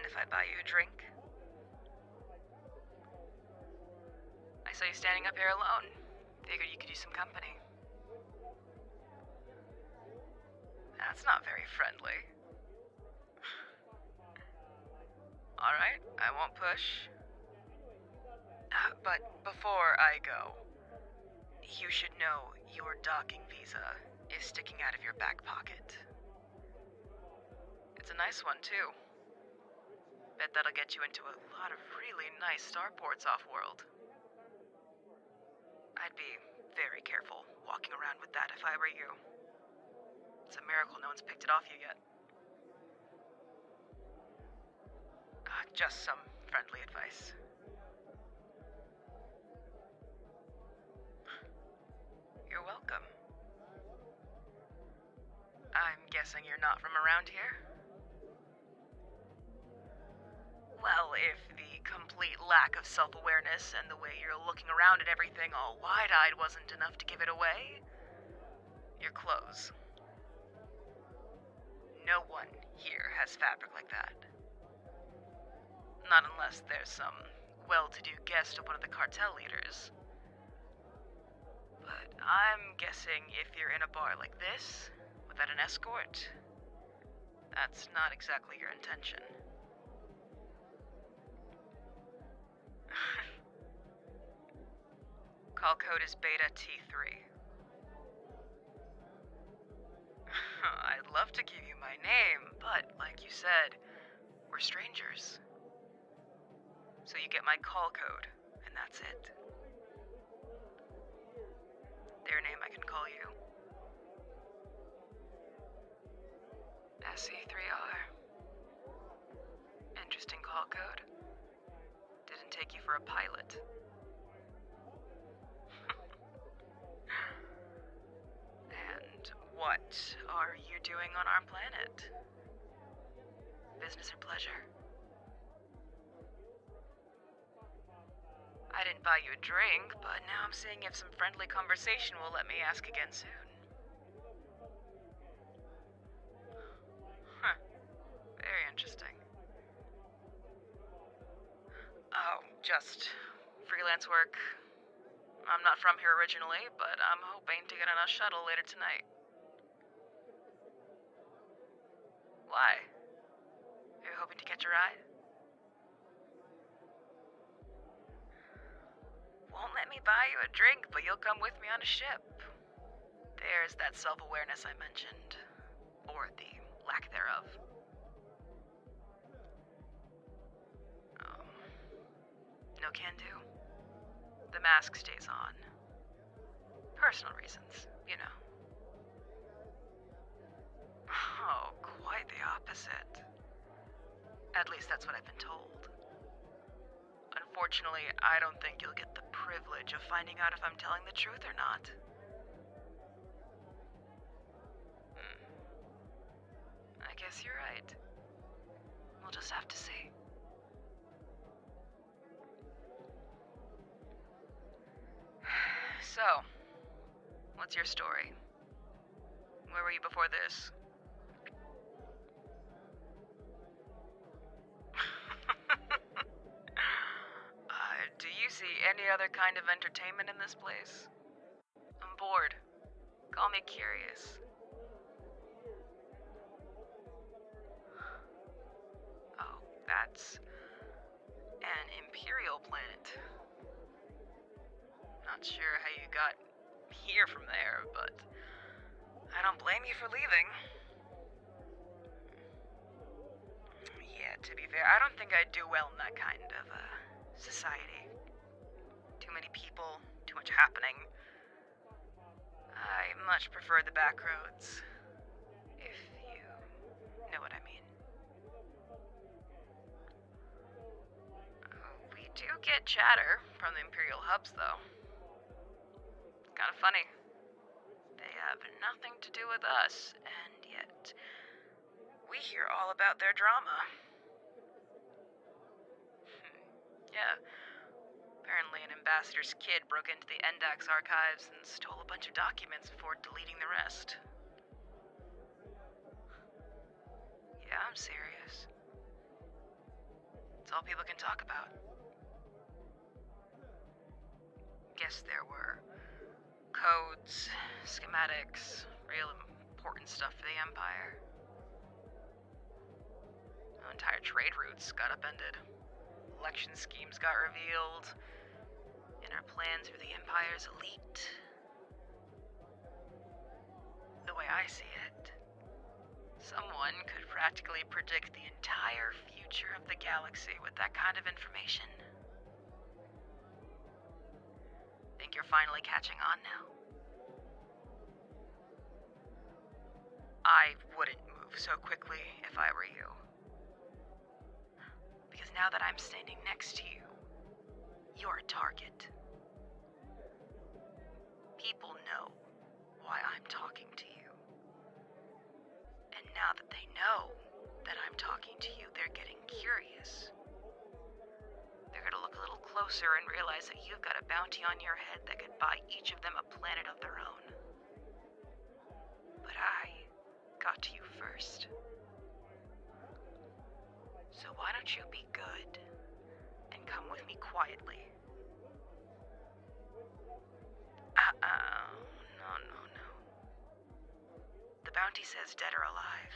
mind if I buy you a drink? I saw you standing up here alone. Figured you could use some company. That's not very friendly. Alright, I won't push. But before I go, you should know your docking visa is sticking out of your back pocket. It's a nice one, too. Bet that'll get you into a lot of really nice starports off-world. I'd be very careful walking around with that if I were you. It's a miracle no one's picked it off you yet. Just some friendly advice. You're welcome. I'm guessing you're not from around here? Well, if the complete lack of self-awareness and the way you're looking around at everything all wide-eyed wasn't enough to give it away, your clothes. No one here has fabric like that. Not unless there's some well-to-do guest of one of the cartel leaders. But I'm guessing if you're in a bar like this, without an escort, that's not exactly your intention. Call code is Beta T3. I'd love to give you my name, but like you said, we're strangers. So you get my call code, and that's it. Their name I can call you. SE3R. Interesting call code. Didn't take you for a pilot. And what are you doing on our planet? Business or pleasure? I didn't buy you a drink, but now I'm seeing if some friendly conversation will let me ask again soon. Huh. Very interesting. Oh, just freelance work. I'm not from here originally, but I'm hoping to get on a shuttle later tonight. Why? Are you hoping to catch a ride? Won't let me buy you a drink, but you'll come with me on a ship. There's that self-awareness I mentioned. Or the lack thereof. No can do. The mask stays on. Personal reasons, you know. Oh, quite the opposite. At least that's what I've been told. Unfortunately, I don't think you'll get the privilege of finding out if I'm telling the truth or not. I guess you're right. We'll just have to see. So, what's your story? Where were you before this? Do you see any other kind of entertainment in this place? I'm bored. Call me curious. Oh, that's an Imperial planet. Not sure how you got here from there, but I don't blame you for leaving. Yeah, to be fair, I don't think I'd do well in that kind of, society. Too many people, too much happening. I much prefer the back roads, if you know what I mean. We do get chatter from the Imperial hubs, though. Kind of funny. They have nothing to do with us, and yet we hear all about their drama. Yeah. Apparently an ambassador's kid broke into the Endax archives and stole a bunch of documents before deleting the rest. Yeah, I'm serious. all people can talk about. Guess there were codes, schematics, real important stuff for the Empire. Entire trade routes got upended. Election schemes got revealed. Inner plans for the Empire's elite. The way I see it, someone could practically predict the entire future of the galaxy with that kind of information. Think you're finally catching on now? I wouldn't move so quickly if I were you. Because now that I'm standing next to you, you're a target. People know why I'm talking to you. And now that they know that I'm talking to you, they're getting curious. They're gonna look a little closer and realize that you've got a bounty on your head that could buy each of them a planet of their own. But I got to you first. So why don't you be good and come with me quietly? No. The bounty says dead or alive.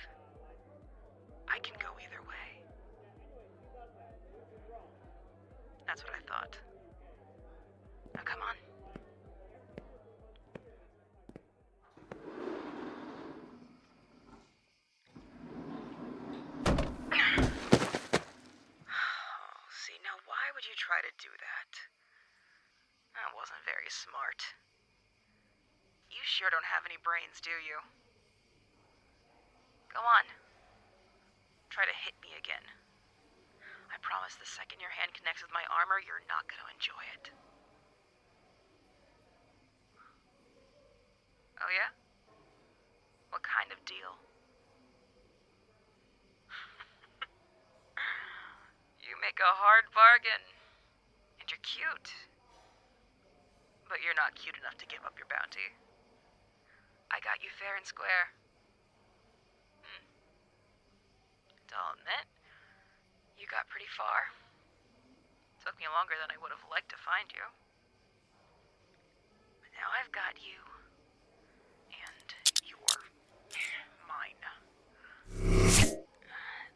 I can go either way. That's what I thought. Now come on. See, now why would you try to do that? That wasn't very smart. You sure don't have any brains, do you? Go on. Try to hit me again. I promise the second your hand connects with my armor, you're not going to enjoy it. Oh yeah? What kind of deal? You make a hard bargain. And you're cute. But you're not cute enough to give up your bounty. I got you fair and square. I'll admit, you got pretty far. Took me longer than I would have liked to find you. But now I've got you. And you're mine.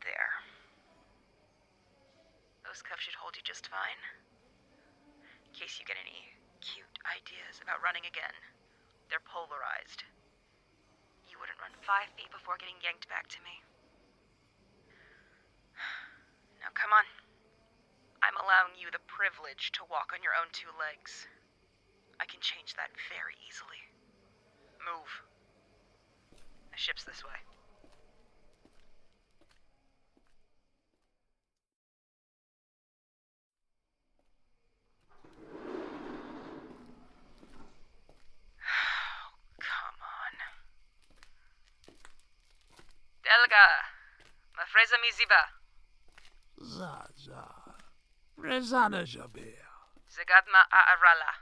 There. Those cuffs should hold you just fine. In case you get any cute ideas about running again. They're polarized. You wouldn't run 5 feet before getting yanked back to me. Now come on. I'm allowing you the privilege to walk on your own 2 legs. I can change that very easily. Move. The ship's this way. Come on. Delga, ma freza mi ziba. Za. Prezana Jabea. Zagadma Aarala.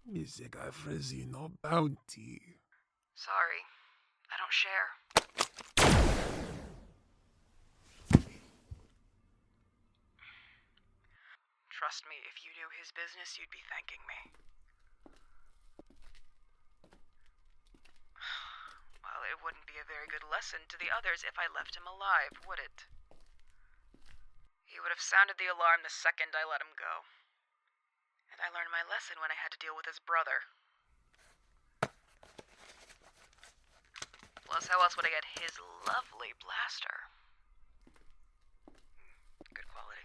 Misega Frezino Bounty. Sorry, I don't share. Trust me, if you knew his business, you'd be thanking me. Well, it wouldn't be a very good lesson to the others if I left him alive, would it? He would have sounded the alarm the second I let him go. And I learned my lesson when I had to deal with his brother. Plus, how else would I get his lovely blaster? Good quality.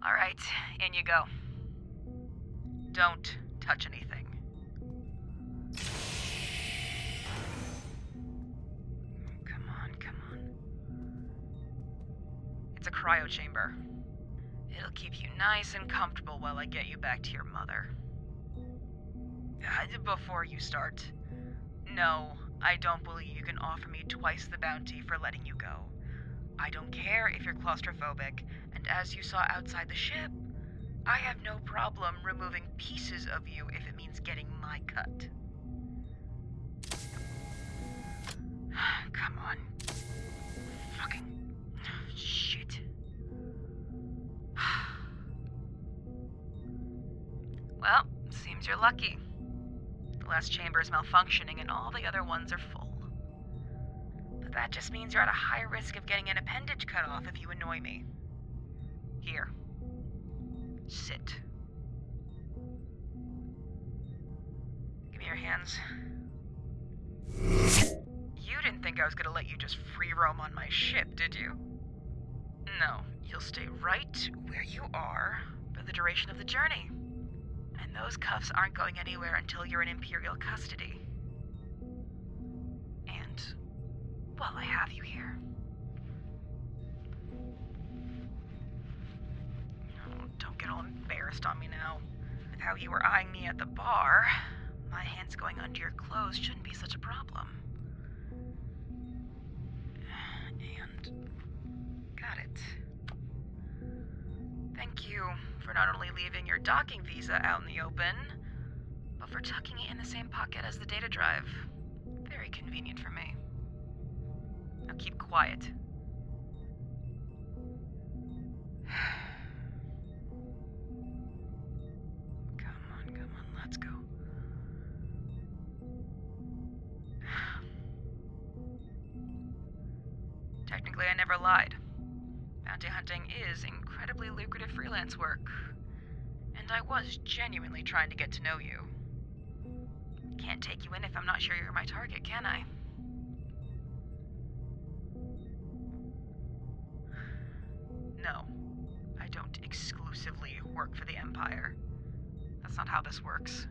Alright, in you go. Don't touch anything. It's a cryo chamber. It'll keep you nice and comfortable while I get you back to your mother. Before you start, no, I don't believe you can offer me twice the bounty for letting you go. I don't care if you're claustrophobic, and as you saw outside the ship, I have no problem removing pieces of you if it means getting my cut. Come on. Seems you're lucky. The last chamber is malfunctioning and all the other ones are full. But that just means you're at a high risk of getting an appendage cut off if you annoy me. Here. Sit. Give me your hands. You didn't think I was gonna let you just free roam on my ship, did you? No, you'll stay right where you are for the duration of the journey. And those cuffs aren't going anywhere until you're in Imperial custody. And, well, I have you here. Oh, don't get all embarrassed on me now. With how you were eyeing me at the bar, my hands going under your clothes shouldn't be such a problem. And got it. Thank you for not only leaving your docking visa out in the open, but for tucking it in the same pocket as the data drive. Very convenient for me. Now keep quiet. Come on, let's go. Technically, I never lied. Bounty hunting is incredibly lucrative freelance work, and I was genuinely trying to get to know you. Can't take you in if I'm not sure you're my target, can I? No, I don't exclusively work for the Empire. That's not how this works.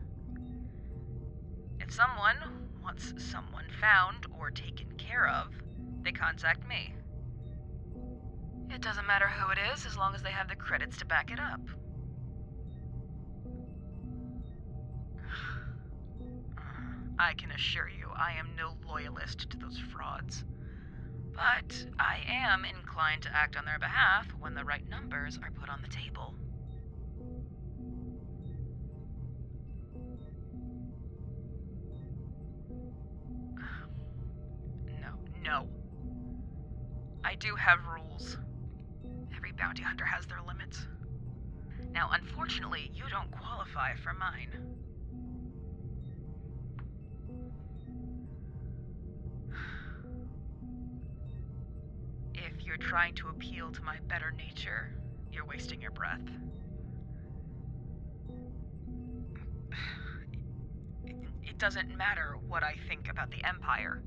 If someone wants someone found or taken care of, they contact me. It doesn't matter who it is, as long as they have the credits to back it up. I can assure you, I am no loyalist to those frauds. But I am inclined to act on their behalf when the right numbers are put on the table. No. I do have rules. Every bounty hunter has their limits. Now, unfortunately, you don't qualify for mine. If you're trying to appeal to my better nature, you're wasting your breath. It doesn't matter what I think about the Empire.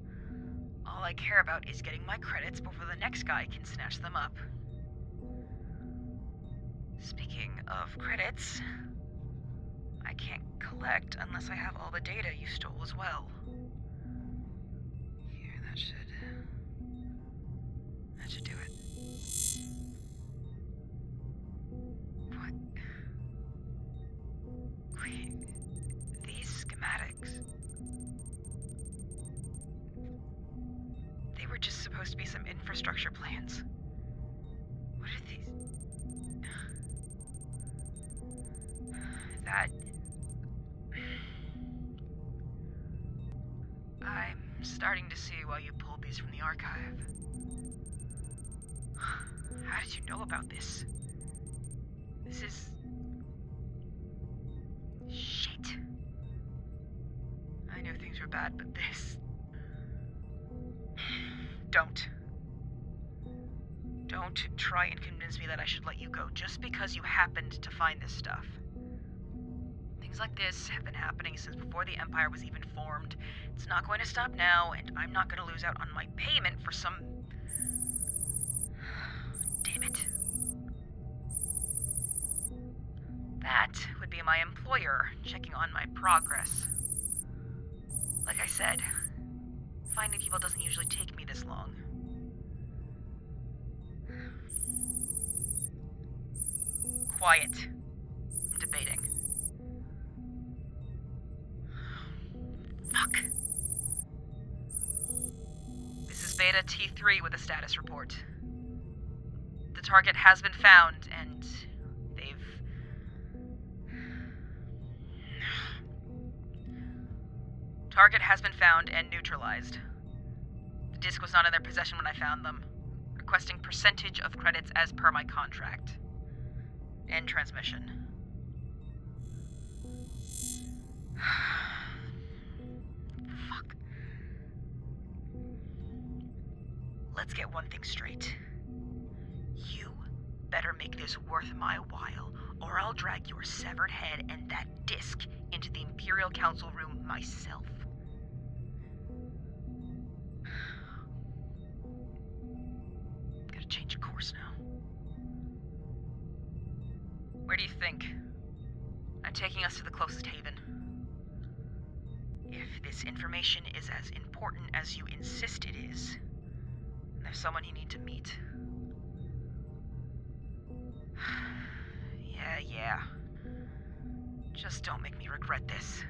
All I care about is getting my credits before the next guy can snatch them up. Speaking of credits, I can't collect unless I have all the data you stole as well. Here, that should do it. What? Wait, these schematics. They were just supposed to be some infrastructure plans. What are these? I'm starting to see why you pulled these from the archive. How did you know about this? This is... shit. I knew things were bad, but this... Don't try and convince me that I should let you go just because you happened to find this stuff. Things like this have been happening since before the Empire was even formed. It's not going to stop now, and I'm not going to lose out on my payment for some... Damn it. That would be my employer checking on my progress. Like I said, finding people doesn't usually take me this long. Quiet. I'm debating. Fuck. This is Beta T3 with a status report. The target has been found, and Target has been found and neutralized. The disc was not in their possession when I found them. Requesting percentage of credits as per my contract. End transmission. Fuck. Let's get one thing straight. You better make this worth my while, or I'll drag your severed head and that disc into the Imperial Council room myself. Gotta change course now. Where do you think? I'm taking us to the closest haven. If this information is as important as you insist it is, there's someone you need to meet. Yeah. Just don't make me regret this.